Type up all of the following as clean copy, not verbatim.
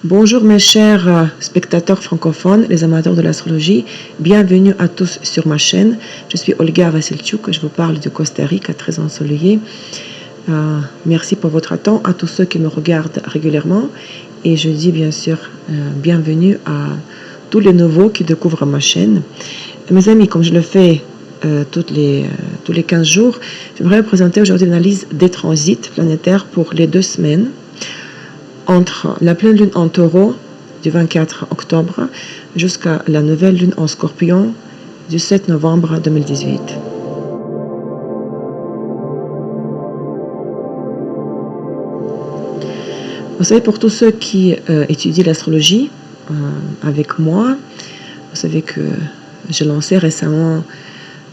Bonjour mes chers spectateurs francophones, les amateurs de l'astrologie, bienvenue à tous sur ma chaîne. Je suis Olga Vassilchuk, je vous parle du Costa Rica, très ensoleillé. Merci pour votre temps à tous ceux qui me regardent régulièrement et je dis bien sûr bienvenue à tous les nouveaux qui découvrent ma chaîne. Mes amis, comme je le fais tous les 15 jours, j'aimerais vous présenter aujourd'hui l'analyse des transits planétaires pour les 2 semaines entre la pleine lune en taureau du 24 octobre jusqu'à la nouvelle lune en scorpion du 7 novembre 2018. Vous savez, pour tous ceux qui étudient l'astrologie avec moi, vous savez que j'ai lancé récemment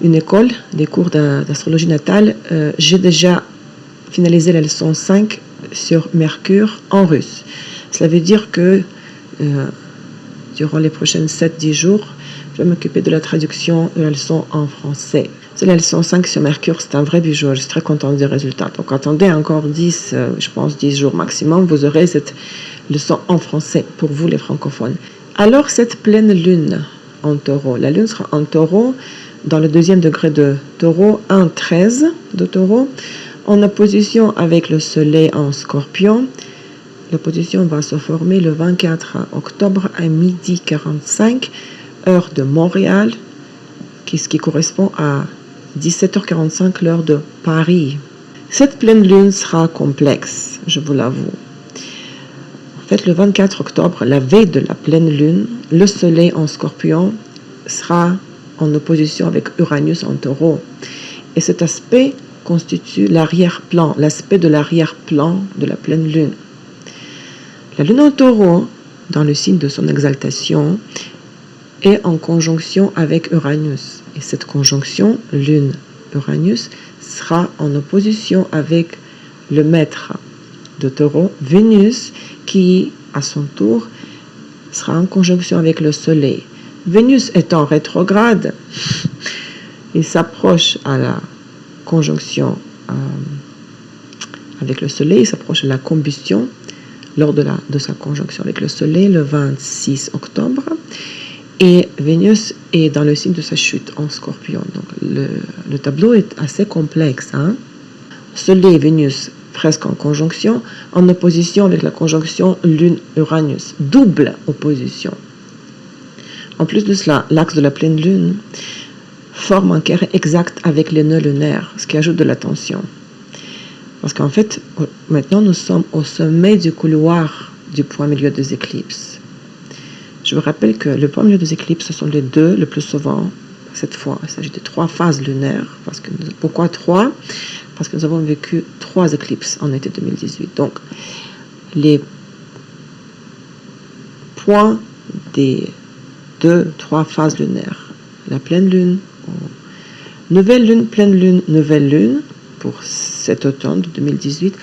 une école, des cours d'astrologie natale. J'ai déjà finalisé la leçon 5 sur Mercure en russe. Cela veut dire que durant les prochaines 7-10 jours, je vais m'occuper de la traduction de la leçon en français. C'est la leçon 5 sur Mercure, c'est un vrai bijou, je suis très contente des résultats. Donc attendez encore 10 jours maximum, vous aurez cette leçon en français pour vous les francophones. Alors cette pleine lune en taureau, la lune sera en taureau dans le 2e degré de taureau, 1,13 de taureau, en opposition avec le soleil en scorpion. L'opposition va se former le 24 octobre à 12h45, heure de Montréal, ce qui correspond à 17h45, l'heure de Paris. Cette pleine lune sera complexe, je vous l'avoue. En fait, le 24 octobre, la veille de la pleine lune, le soleil en scorpion sera en opposition avec Uranus en taureau. Et cet aspect constitue l'arrière-plan, l'aspect de l'arrière-plan de la pleine lune. La lune en taureau, dans le signe de son exaltation, est en conjonction avec Uranus. Et cette conjonction, lune-Uranus, sera en opposition avec le maître de taureau, Vénus, qui, à son tour, sera en conjonction avec le soleil. Vénus étant rétrograde, il s'approche à la conjonction avec le soleil, il s'approche de la combustion lors de sa conjonction avec le soleil le 26 octobre, et Vénus est dans le signe de sa chute en scorpion. Donc le tableau est assez complexe. Soleil et Vénus presque en conjonction, en opposition avec la conjonction Lune-Uranus, double opposition. En plus de cela, l'axe de la pleine lune forme un carré exact avec les nœuds lunaires, ce qui ajoute de la tension. Parce qu'en fait, maintenant, nous sommes au sommet du couloir du point milieu des éclipses. Je vous rappelle que le point milieu des éclipses, ce sont les deux le plus souvent. Cette fois, il s'agit de 3 phases lunaires. Pourquoi 3 ? Parce que nous avons vécu 3 éclipses en été 2018. Donc, les points des 2-3 phases lunaires, la pleine lune, nouvelle lune, pleine lune, nouvelle lune, pour cet automne de 2018,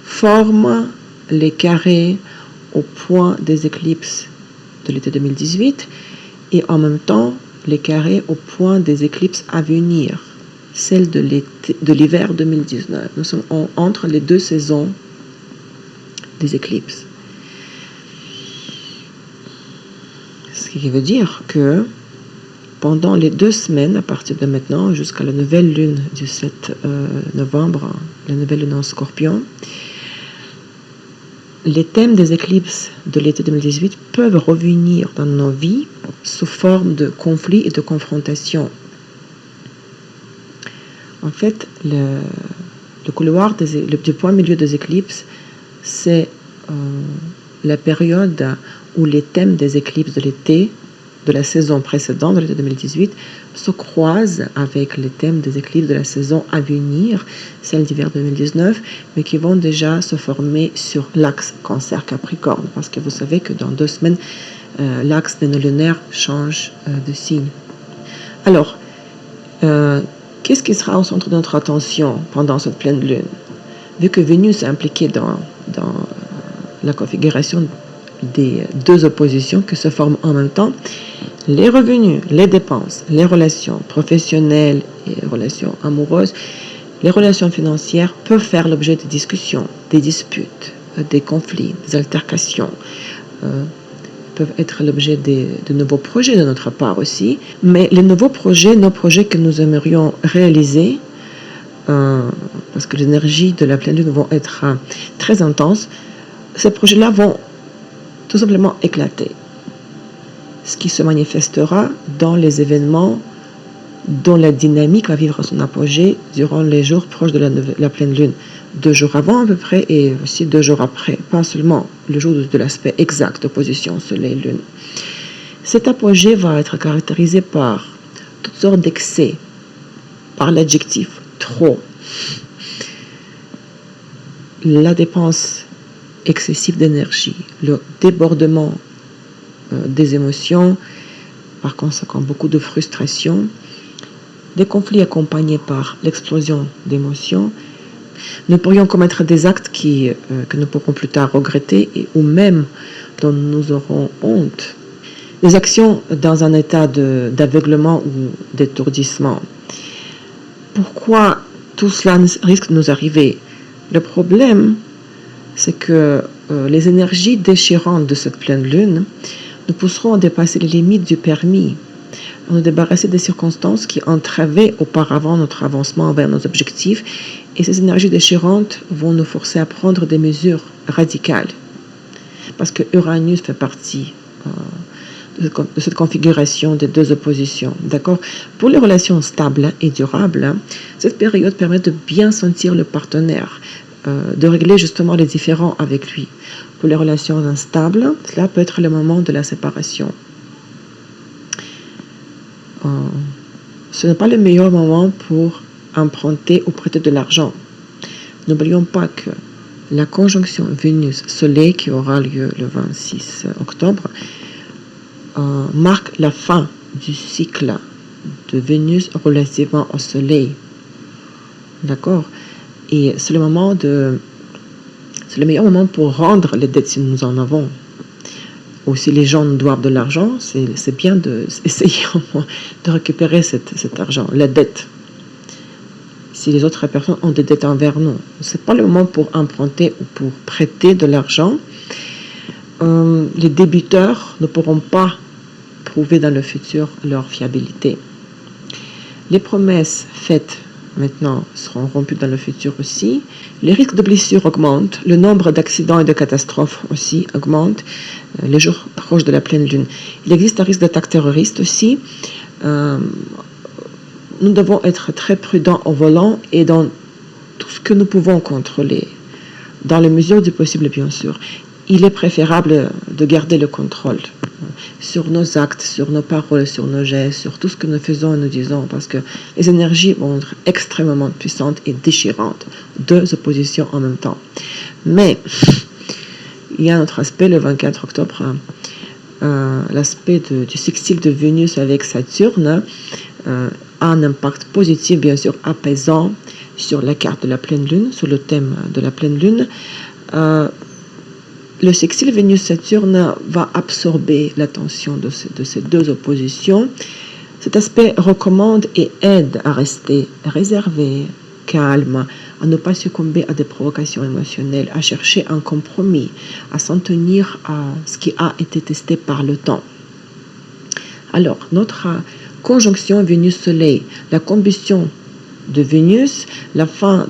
forment les carrés au point des éclipses de l'été 2018 et en même temps les carrés au point des éclipses à venir, celles de l'hiver 2019. Nous sommes entre les 2 saisons des éclipses. Ce qui veut dire que pendant les 2 semaines, à partir de maintenant, jusqu'à la nouvelle lune du 7 novembre, la nouvelle lune en scorpion, les thèmes des éclipses de l'été 2018 peuvent revenir dans nos vies sous forme de conflits et de confrontations. En fait, le couloir du point milieu des éclipses, c'est la période où les thèmes des éclipses de l'été, de la saison précédente, de l'été 2018, se croisent avec les thèmes des éclipses de la saison à venir, celle d'hiver 2019, mais qui vont déjà se former sur l'axe Cancer-Capricorne, parce que vous savez que dans 2 semaines, l'axe des nœuds lunaires change de signe. Alors, qu'est-ce qui sera au centre de notre attention pendant cette pleine lune? Vu que Vénus est impliquée dans la configuration des 2 oppositions qui se forment en même temps, les revenus, les dépenses, les relations professionnelles et relations amoureuses, les relations financières peuvent faire l'objet de discussions, des disputes. des conflits, des altercations, peuvent être l'objet de nouveaux projets de notre part aussi. Mais les nouveaux projets, nos projets que nous aimerions réaliser, parce que les énergies de la pleine lune vont être très intenses, ces projets-là vont tout simplement éclater. Ce qui se manifestera dans les événements dont la dynamique va vivre son apogée durant les jours proches de la pleine lune. 2 jours avant à peu près et aussi 2 jours après, pas seulement le jour de l'aspect exact d'opposition Soleil-Lune. Cet apogée va être caractérisé par toutes sortes d'excès, par l'adjectif trop, la dépense excessive d'énergie, le débordement des émotions, par conséquent beaucoup de frustration, des conflits accompagnés par l'explosion d'émotions. Nous pourrions commettre des actes que nous pourrons plus tard regretter ou même dont nous aurons honte. Des actions dans un état d'aveuglement ou d'étourdissement. Pourquoi tout cela risque de nous arriver? Le problème, c'est que les énergies déchirantes de cette pleine lune nous pousseront à dépasser les limites du permis, à nous débarrasser des circonstances qui entravaient auparavant notre avancement vers nos objectifs, et ces énergies déchirantes vont nous forcer à prendre des mesures radicales, parce que Uranus fait partie de cette configuration des 2 oppositions. D'accord? Pour les relations stables et durables, cette période permet de bien sentir le partenaire, de régler justement les différends avec lui. Pour les relations instables, cela peut être le moment de la séparation. Ce n'est pas le meilleur moment pour emprunter ou prêter de l'argent. N'oublions pas que la conjonction Vénus-Soleil qui aura lieu le 26 octobre marque la fin du cycle de Vénus relativement au Soleil. D'accord? Et c'est le meilleur moment pour rendre les dettes si nous en avons. Ou si les gens nous doivent de l'argent, c'est bien d'essayer de récupérer cet argent, la dette. Si les autres personnes ont des dettes envers nous, ce n'est pas le moment pour emprunter ou pour prêter de l'argent. Les débiteurs ne pourront pas prouver dans le futur leur fiabilité. Les promesses faites maintenant seront rompues dans le futur aussi. Les risques de blessures augmentent. Le nombre d'accidents et de catastrophes aussi augmente les jours proches de la pleine lune. Il existe un risque d'attaque terroriste aussi. Nous devons être très prudents au volant et dans tout ce que nous pouvons contrôler, dans les mesures du possible bien sûr. Il est préférable de garder le contrôle sur nos actes, sur nos paroles, sur nos gestes, sur tout ce que nous faisons et nous disons, parce que les énergies vont être extrêmement puissantes et déchirantes, 2 oppositions en même temps. Mais il y a un autre aspect, le 24 octobre, l'aspect du sextile de Vénus avec Saturne a un impact positif, bien sûr, apaisant sur la carte de la pleine lune, sur le thème de la pleine lune. Le sextile Vénus-Saturne va absorber l'attention de ces 2 oppositions. Cet aspect recommande et aide à rester réservé, calme, à ne pas succomber à des provocations émotionnelles, à chercher un compromis, à s'en tenir à ce qui a été testé par le temps. Alors, notre conjonction Vénus-Soleil, la combustion de Vénus, la fin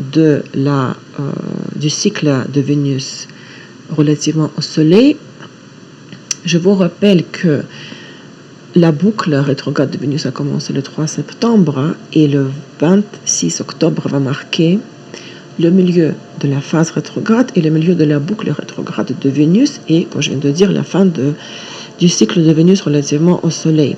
du cycle de Vénus relativement au Soleil. Je vous rappelle que la boucle rétrograde de Vénus a commencé le 3 septembre et le 26 octobre va marquer le milieu de la phase rétrograde et le milieu de la boucle rétrograde de Vénus et, comme je viens de dire, la fin du cycle de Vénus relativement au Soleil.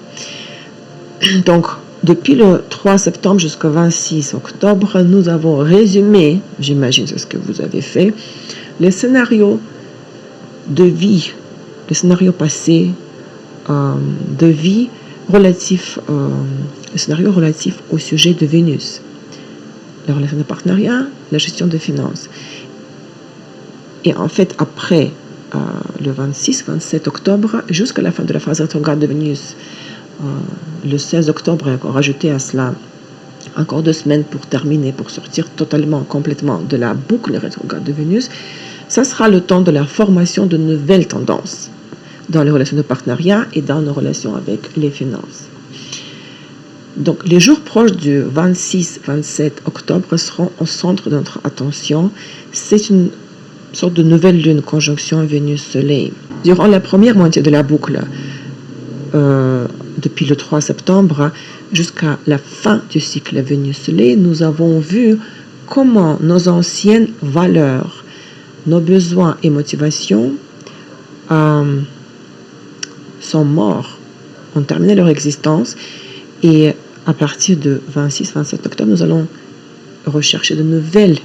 Donc, depuis le 3 septembre jusqu'au 26 octobre, nous avons résumé, j'imagine c'est ce que vous avez fait, les scénarios de vie, les scénarios passés de vie relatifs au sujet de Vénus, la relation de partenariat, la gestion des finances. Et en fait, après le 26-27 octobre, jusqu'à la fin de la phase rétrograde de Vénus, le 16 octobre, et encore rajouté à cela encore 2 semaines pour terminer, pour sortir totalement, complètement de la boucle rétrograde de Vénus. Ça sera le temps de la formation de nouvelles tendances dans les relations de partenariat et dans nos relations avec les finances. Donc, les jours proches du 26-27 octobre seront au centre de notre attention. C'est une sorte de nouvelle lune, conjonction Vénus-Soleil. Durant la première moitié de la boucle, depuis le 3 septembre jusqu'à la fin du cycle Vénus-Soleil, nous avons vu comment nos anciennes valeurs, nos besoins et motivations sont morts, ont terminé leur existence, et à partir de 26-27 octobre, nous allons rechercher de nouvelles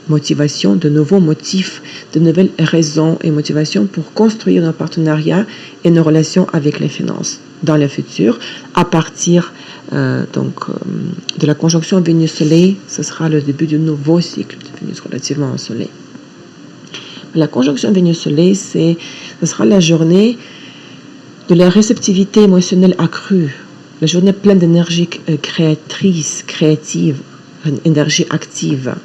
motivations, de nouveaux motifs, de nouvelles raisons et motivations pour construire nos partenariats et nos relations avec les finances dans le futur. À partir de la conjonction Vénus-Soleil, ce sera le début du nouveau cycle de Vénus relativement au Soleil. La conjonction Vénus-Soleil, ce sera la journée de la réceptivité émotionnelle accrue, la journée pleine d'énergie créatrice, créative, énergie active.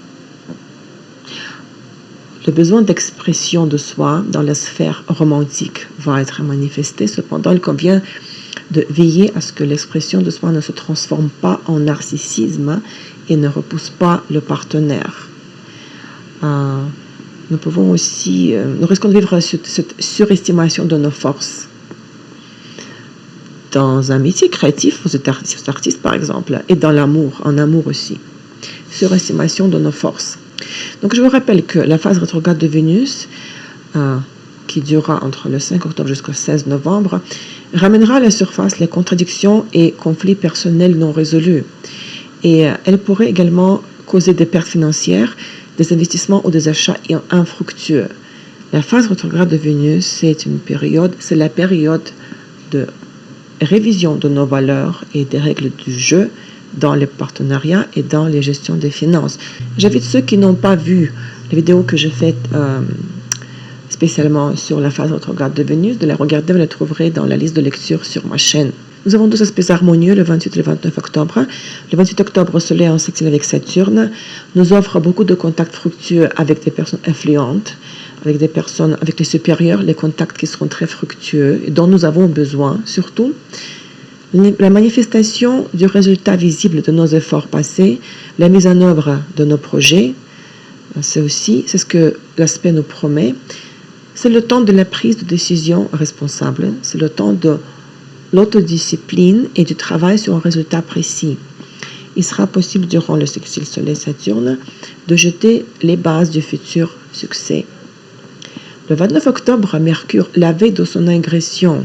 Le besoin d'expression de soi dans la sphère romantique va être manifesté. Cependant, il convient de veiller à ce que l'expression de soi ne se transforme pas en narcissisme et ne repousse pas le partenaire. Nous risquons de vivre cette surestimation de nos forces. Dans un métier créatif, vous êtes artiste par exemple, et dans l'amour, en amour aussi. Surestimation de nos forces. Donc je vous rappelle que la phase rétrograde de Vénus, qui durera entre le 5 octobre jusqu'au 16 novembre, ramènera à la surface les contradictions et conflits personnels non résolus. Et elle pourrait également causer des pertes financières, des investissements ou des achats infructueux. La phase rétrograde de Vénus, c'est la période de révision de nos valeurs et des règles du jeu dans les partenariats et dans les gestions des finances. J'invite ceux qui n'ont pas vu les vidéos que j'ai faites spécialement sur la phase rétrograde de Vénus, de la regarder, vous la trouverez dans la liste de lecture sur ma chaîne. Nous avons 2 aspects harmonieux le 28 et le 29 octobre. Le 28 octobre, le Soleil en sextile avec Saturne nous offre beaucoup de contacts fructueux avec des personnes influentes, avec les supérieurs, les contacts qui seront très fructueux et dont nous avons besoin, surtout. La manifestation du résultat visible de nos efforts passés, la mise en œuvre de nos projets, c'est ce que l'aspect nous promet. C'est le temps de la prise de décision responsable, c'est le temps de l'autodiscipline et du travail sur un résultat précis. Il sera possible durant le sextile Soleil-Saturne de jeter les bases du futur succès. Le 29 octobre, Mercure, la veille de son ingression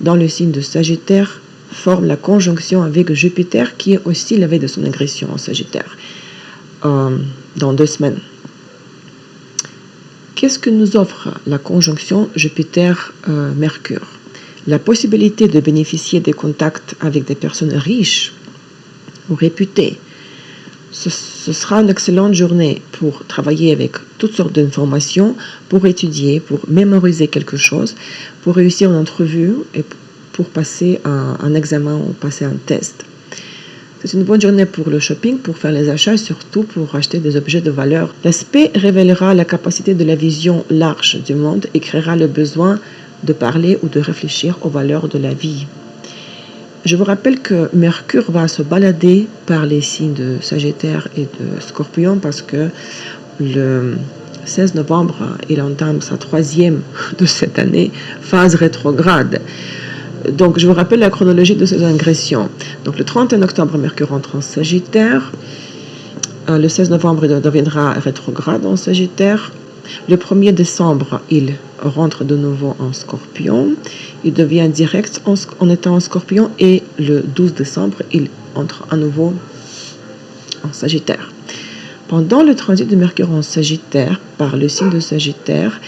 dans le signe de Sagittaire, forme la conjonction avec Jupiter, qui est aussi la veille de son ingression en Sagittaire, dans 2 semaines. Qu'est-ce que nous offre la conjonction Jupiter-Mercure? La possibilité de bénéficier des contacts avec des personnes riches ou réputées. Ce sera une excellente journée pour travailler avec toutes sortes d'informations, pour étudier, pour mémoriser quelque chose, pour réussir une entrevue et pour passer un examen ou passer un test. C'est une bonne journée pour le shopping, pour faire les achats et surtout pour acheter des objets de valeur. L'aspect révélera la capacité de la vision large du monde et créera le besoin de parler ou de réfléchir aux valeurs de la vie. Je vous rappelle que Mercure va se balader par les signes de Sagittaire et de Scorpion parce que le 16 novembre, il entame sa 3e de cette année phase rétrograde. Donc, je vous rappelle la chronologie de ces ingressions. Donc, le 31 octobre, Mercure entre en Sagittaire. Le 16 novembre, il deviendra rétrograde en Sagittaire. Le 1er décembre, il rentre de nouveau en Scorpion. Il devient direct en étant en Scorpion. Et le 12 décembre, il entre à nouveau en Sagittaire. Pendant le transit de Mercure en Sagittaire, par le signe de Sagittaire,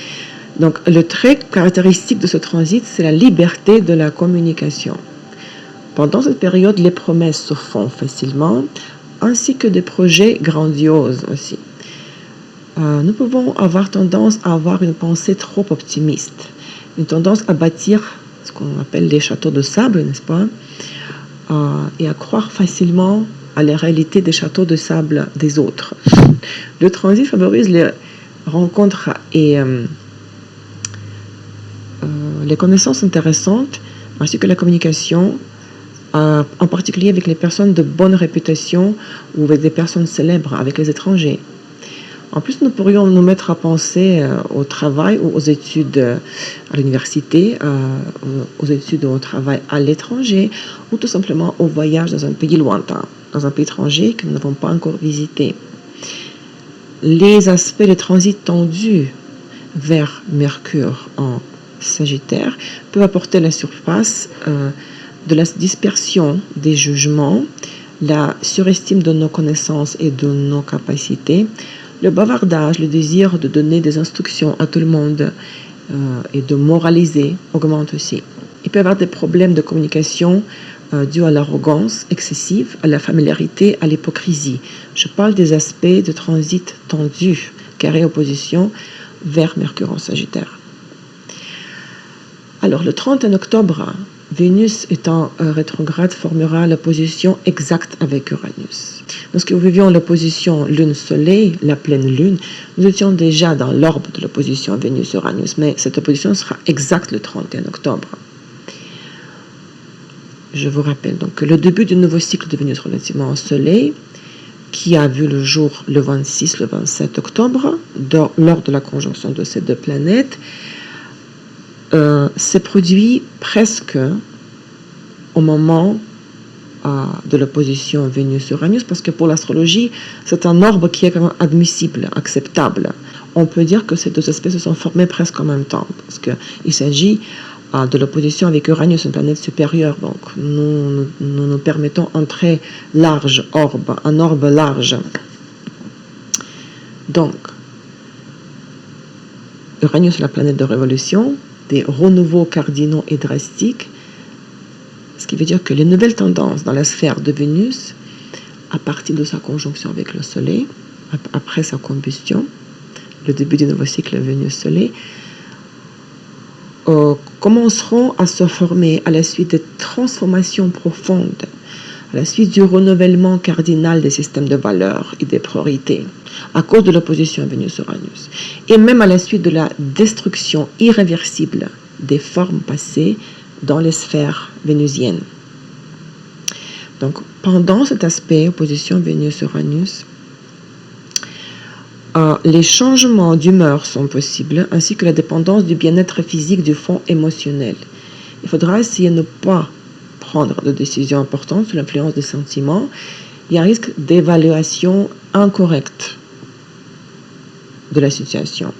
donc le trait caractéristique de ce transit, c'est la liberté de la communication. Pendant cette période, les promesses se font facilement, ainsi que des projets grandioses aussi. Nous pouvons avoir tendance à avoir une pensée trop optimiste, une tendance à bâtir ce qu'on appelle les châteaux de sable, n'est-ce pas, et à croire facilement à la réalité des châteaux de sable des autres. Le transit favorise rencontres et les connaissances intéressantes, ainsi que la communication, en particulier avec les personnes de bonne réputation ou avec des personnes célèbres, avec les étrangers. En plus, nous pourrions nous mettre à penser au travail ou aux études à l'université, aux études ou au travail à l'étranger, ou tout simplement au voyage dans un pays lointain, dans un pays étranger que nous n'avons pas encore visité. Les aspects de transit tendus vers Mercure en Sagittaire peuvent apporter la surface de la dispersion des jugements, la surestime de nos connaissances et de nos capacités, le bavardage, le désir de donner des instructions à tout le monde et de moraliser augmente aussi. Il peut y avoir des problèmes de communication dus à l'arrogance excessive, à la familiarité, à l'hypocrisie. Je parle des aspects de transit tendu, carré opposition vers Mercure en Sagittaire. Alors, le 31 octobre, Vénus étant rétrograde formera l'opposition exacte avec Uranus. Lorsque nous vivions l'opposition Lune-Soleil, la pleine Lune, nous étions déjà dans l'orbe de l'opposition Vénus-Uranus, mais cette opposition sera exacte le 31 octobre. Je vous rappelle donc que le début du nouveau cycle de Vénus relativement au Soleil, qui a vu le jour le 26, le 27 octobre, lors de la conjonction de ces deux planètes, s'est produit presque au moment de l'opposition Vénus-Uranus, parce que pour l'astrologie, c'est un orbe qui est quand même admissible, acceptable. On peut dire que ces deux aspects se sont formés presque en même temps, parce qu'il s'agit de l'opposition avec Uranus, une planète supérieure. Donc, nous permettons un très large orbe, un orbe large. Donc, Uranus est la planète de révolution, des renouveaux cardinaux et drastiques, ce qui veut dire que les nouvelles tendances dans la sphère de Vénus, à partir de sa conjonction avec le Soleil, après sa combustion, le début du nouveau cycle Vénus-Soleil, commenceront à se former à la suite des transformations profondes, à la suite du renouvellement cardinal des systèmes de valeurs et des priorités, à cause de l'opposition Vénus-Uranus, et même à la suite de la destruction irréversible des formes passées dans les sphères vénusiennes. Donc, pendant cet aspect, opposition Vénus-Uranus, les changements d'humeur sont possibles, ainsi que la dépendance du bien-être physique du fond émotionnel. Il faudra essayer de ne pas prendre de décisions importantes sous l'influence des sentiments. Il y a un risque d'évaluation incorrecte de la situation.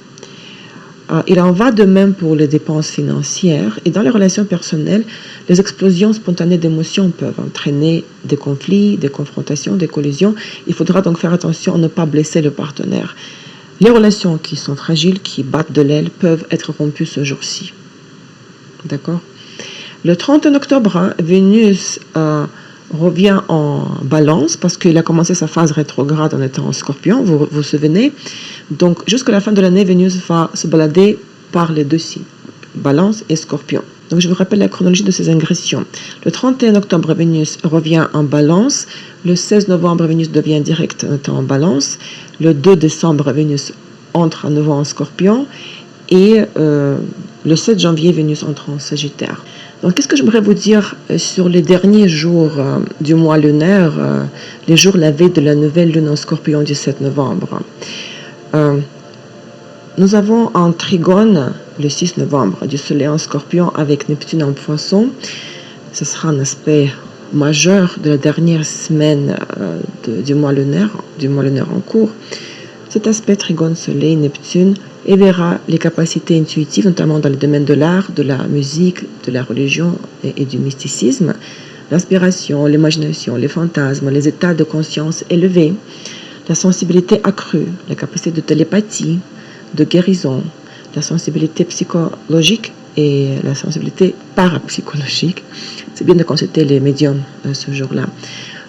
Il en va de même pour les dépenses financières et dans les relations personnelles, les explosions spontanées d'émotions peuvent entraîner des conflits, des confrontations, des collisions. Il faudra donc faire attention à ne pas blesser le partenaire. Les relations qui sont fragiles, qui battent de l'aile, peuvent être rompues ce jour-ci. D'accord ? Le 31 octobre, Vénus revient en balance parce qu'il a commencé sa phase rétrograde en étant en Scorpion, vous vous souvenez. Donc, jusqu'à la fin de l'année, Vénus va se balader par les deux signes, Balance et Scorpion. Donc, je vous rappelle la chronologie de ces ingressions. Le 31 octobre, Vénus revient en Balance. Le 16 novembre, Vénus devient direct en étant en Balance. Le 2 décembre, Vénus entre à nouveau en Scorpion. Et le 7 janvier, Vénus entre en Sagittaire. Donc, qu'est-ce que j'aimerais vous dire sur les derniers jours du mois lunaire, les jours la veille de la nouvelle lune en Scorpion du 7 novembre. Nous avons un trigone le 6 novembre du Soleil en Scorpion avec Neptune en Poisson. Ce sera un aspect majeur de la dernière semaine du mois lunaire en cours. Cet aspect trigone Soleil-Neptune éveillera les capacités intuitives, notamment dans le domaine de l'art, de la musique, de la religion et du mysticisme, l'inspiration, l'imagination, les fantasmes, les états de conscience élevés, la sensibilité accrue, la capacité de télépathie, de guérison, la sensibilité psychologique et la sensibilité parapsychologique. C'est bien de consulter les médiums ce jour-là.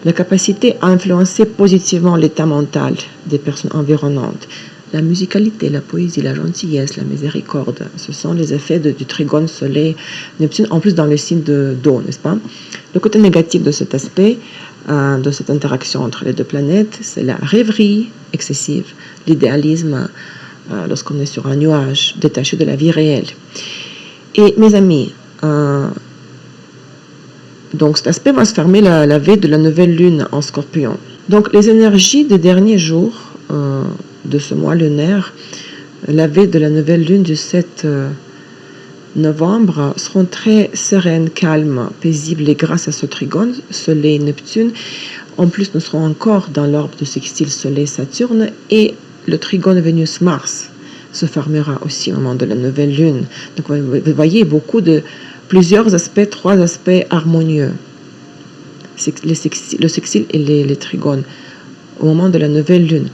La capacité à influencer positivement l'état mental des personnes environnantes. La musicalité, la poésie, la gentillesse, la miséricorde, ce sont les effets du trigone Soleil-Neptune, en plus dans le signe d'eau, n'est-ce pas? Le côté négatif de cet aspect, de cette interaction entre les deux planètes, c'est la rêverie excessive, l'idéalisme, lorsqu'on est sur un nuage, détaché de la vie réelle. Et mes amis, donc cet aspect va se fermer la veille de la nouvelle lune en Scorpion. Donc les énergies des derniers jours de ce mois lunaire, la veille de la nouvelle lune du 7 novembre, seront très sereines, calmes, paisibles, et grâce à ce trigone, Soleil-Neptune, en plus nous serons encore dans l'orbe de sextile Soleil-Saturne, et le trigone Vénus-Mars se fermera aussi au moment de la nouvelle lune. Donc vous voyez plusieurs aspects, 3 aspects harmonieux. Le sextile et les trigones au moment de la nouvelle lune.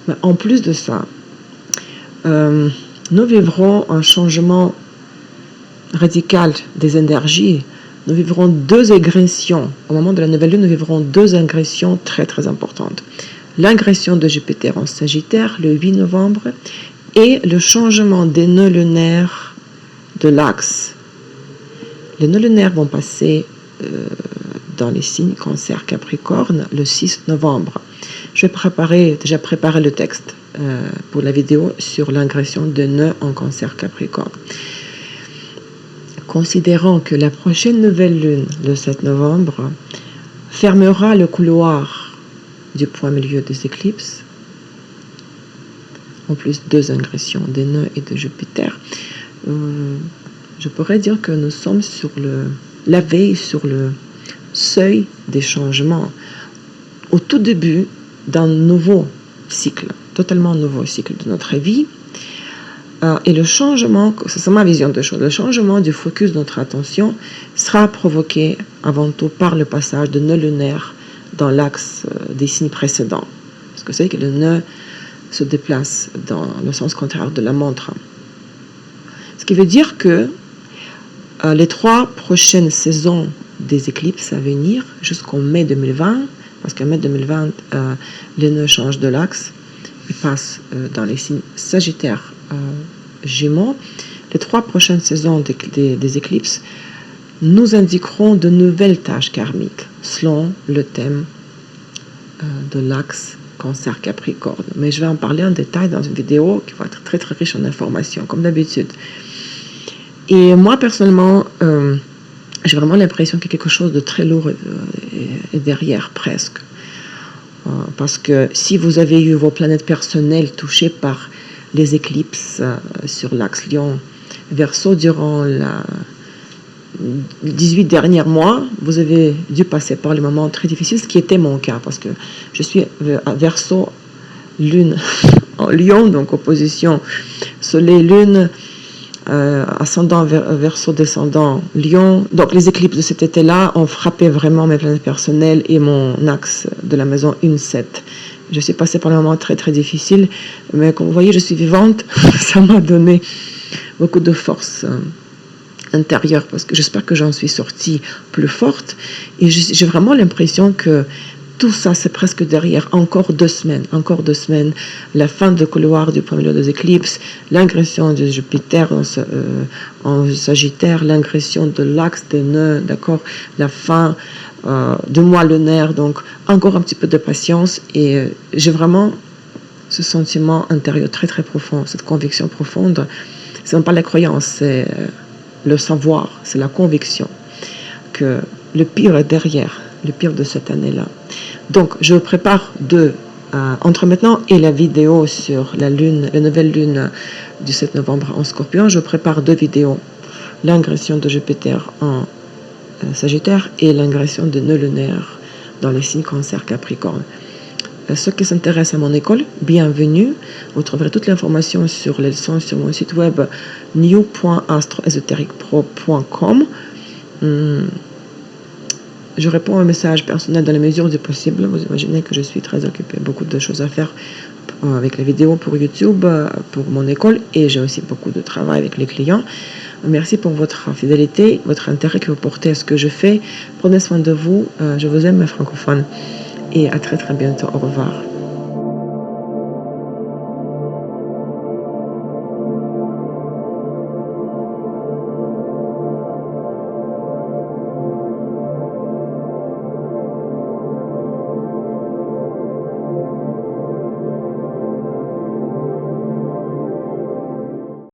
Mais en plus de ça, nous vivrons un changement radical des énergies. Nous vivrons 2 agressions. Au moment de la nouvelle lune, nous vivrons 2 agressions très très importantes. L'agression de Jupiter en Sagittaire le 8 novembre et le changement des nœuds lunaires de l'axe. Les nœuds lunaires vont passer dans les signes Cancer, Capricorne le 6 novembre. Je vais déjà préparer le texte pour la vidéo sur l'agression des nœuds en Cancer, Capricorne. Considérant que la prochaine nouvelle lune, le 7 novembre, fermera le couloir du point milieu des éclipses, en plus 2 agressions des nœuds et de Jupiter, je pourrais dire que nous sommes sur la veille, sur le seuil des changements, au tout début d'un nouveau cycle, totalement nouveau cycle de notre vie. Et le changement, c'est ma vision de choses, le changement du focus de notre attention sera provoqué avant tout par le passage de nœuds lunaires dans l'axe des signes précédents. Parce que vous savez que le nœud se déplace dans le sens contraire de la montre. Ce qui veut dire que les 3 prochaines saisons des éclipses à venir, jusqu'en mai 2020, parce qu'en mai 2020, les nœuds changent de l'axe, ils passent dans les signes Sagittaire, Gémeaux. Les 3 prochaines saisons des éclipses nous indiqueront de nouvelles tâches karmiques selon le thème de l'axe Cancer Capricorne. Mais je vais en parler en détail dans une vidéo qui va être très très riche en informations, comme d'habitude. Et moi personnellement, j'ai vraiment l'impression qu'il y a quelque chose de très lourd et derrière presque. Parce que si vous avez eu vos planètes personnelles touchées par les éclipses sur l'axe Lion-Verseau durant les 18 derniers mois, vous avez dû passer par les moments très difficiles, ce qui était mon cas, parce que je suis à Verseau, Lune en Lion, donc opposition Soleil-Lune, ascendant Verseau, descendant Lion. Donc les éclipses de cet été-là ont frappé vraiment mes planètes personnelles et mon axe de la maison 1-7. Je suis passée par un moment très très difficile, mais comme vous voyez, je suis vivante. Ça m'a donné beaucoup de force intérieure, parce que j'espère que j'en suis sortie plus forte. Et j'ai vraiment l'impression que tout ça, c'est presque derrière. Encore 2 semaines, la fin de couloir du premier lot des éclipses, l'agression de Jupiter en Sagittaire, l'agression de l'axe des nœuds, d'accord, la fin de mois lunaire, donc encore un petit peu de patience. Et j'ai vraiment ce sentiment intérieur très très profond, cette conviction profonde. C'est même pas la croyance, c'est le savoir, c'est la conviction que le pire est derrière, le pire de cette année-là. Donc je prépare entre maintenant et la vidéo sur la nouvelle lune du 7 novembre en Scorpion, je prépare 2 vidéos, l'agression de Jupiter en Sagittaire et l'agression de nœuds lunaires dans les signes Cancer, Capricorne. Ceux qui s'intéressent à mon école, bienvenue. Vous trouverez toute l'information sur les leçons sur mon site web new.astroesotericpro.com. Je réponds à un message personnel dans la mesure du possible. Vous imaginez que je suis très occupée, beaucoup de choses à faire avec les vidéos pour YouTube, pour mon école, et j'ai aussi beaucoup de travail avec les clients. Merci pour votre fidélité, votre intérêt que vous portez à ce que je fais. Prenez soin de vous. Je vous aime, mes francophones. Et à très très bientôt. Au revoir.